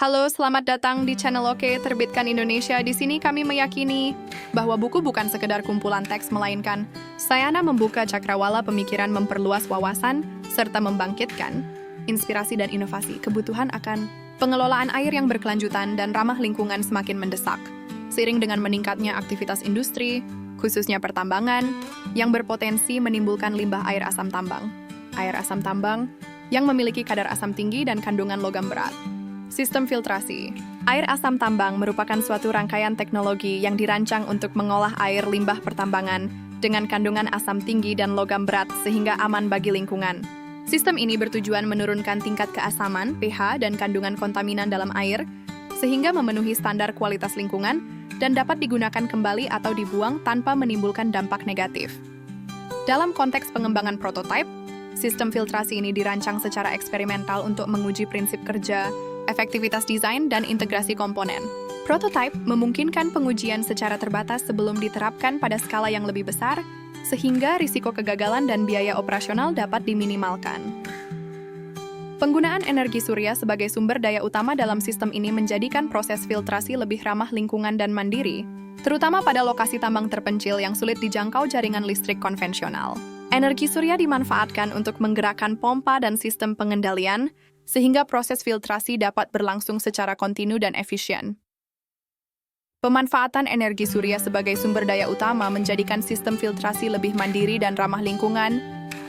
Halo, selamat datang di channel Oke Terbitkan Indonesia. Di sini kami meyakini bahwa buku bukan sekedar kumpulan teks, melainkan sarana membuka cakrawala pemikiran, memperluas wawasan, serta membangkitkan inspirasi dan inovasi. Kebutuhan akan pengelolaan air yang berkelanjutan dan ramah lingkungan semakin mendesak. Seiring dengan meningkatnya aktivitas industri, khususnya pertambangan, yang berpotensi menimbulkan limbah air asam tambang. Air asam tambang yang memiliki kadar asam tinggi dan kandungan logam berat. Sistem filtrasi. Air asam tambang merupakan suatu rangkaian teknologi yang dirancang untuk mengolah air limbah pertambangan dengan kandungan asam tinggi dan logam berat sehingga aman bagi lingkungan. Sistem ini bertujuan menurunkan tingkat keasaman, pH, dan kandungan kontaminan dalam air sehingga memenuhi standar kualitas lingkungan dan dapat digunakan kembali atau dibuang tanpa menimbulkan dampak negatif. Dalam konteks pengembangan prototipe, sistem filtrasi ini dirancang secara eksperimental untuk menguji prinsip kerja, efektivitas desain, dan integrasi komponen. Prototipe memungkinkan pengujian secara terbatas sebelum diterapkan pada skala yang lebih besar, sehingga risiko kegagalan dan biaya operasional dapat diminimalkan. Penggunaan energi surya sebagai sumber daya utama dalam sistem ini menjadikan proses filtrasi lebih ramah lingkungan dan mandiri, terutama pada lokasi tambang terpencil yang sulit dijangkau jaringan listrik konvensional. Energi surya dimanfaatkan untuk menggerakkan pompa dan sistem pengendalian, sehingga proses filtrasi dapat berlangsung secara kontinu dan efisien. Pemanfaatan energi surya sebagai sumber daya utama menjadikan sistem filtrasi lebih mandiri dan ramah lingkungan,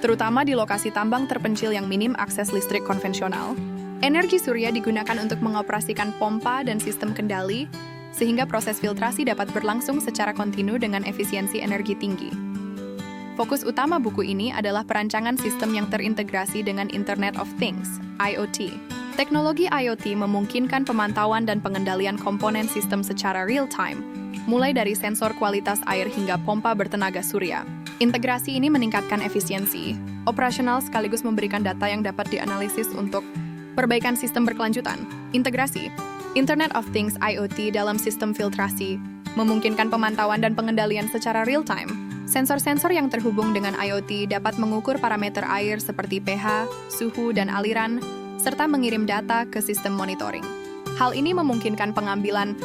terutama di lokasi tambang terpencil yang minim akses listrik konvensional. Energi surya digunakan untuk mengoperasikan pompa dan sistem kendali, sehingga proses filtrasi dapat berlangsung secara kontinu dengan efisiensi energi tinggi. Fokus utama buku ini adalah perancangan sistem yang terintegrasi dengan Internet of Things, IoT. Teknologi IoT memungkinkan pemantauan dan pengendalian komponen sistem secara real-time, mulai dari sensor kualitas air hingga pompa bertenaga surya. Integrasi ini meningkatkan efisiensi operasional sekaligus memberikan data yang dapat dianalisis untuk perbaikan sistem berkelanjutan. Integrasi Internet of Things IoT dalam sistem filtrasi memungkinkan pemantauan dan pengendalian secara real-time. Sensor-sensor yang terhubung dengan IoT dapat mengukur parameter air seperti pH, suhu, dan aliran, serta mengirim data ke sistem monitoring. Hal ini memungkinkan pengambilan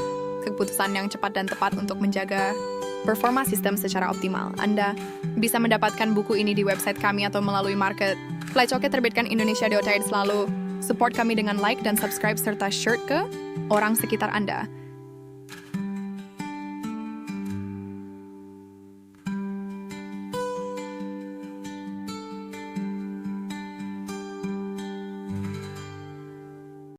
keputusan yang cepat dan tepat untuk menjaga performa sistem secara optimal. Anda bisa mendapatkan buku ini di website kami atau melalui marketplace Oke Terbitkan Indonesia. Selalu support kami dengan like dan subscribe serta share ke orang sekitar Anda.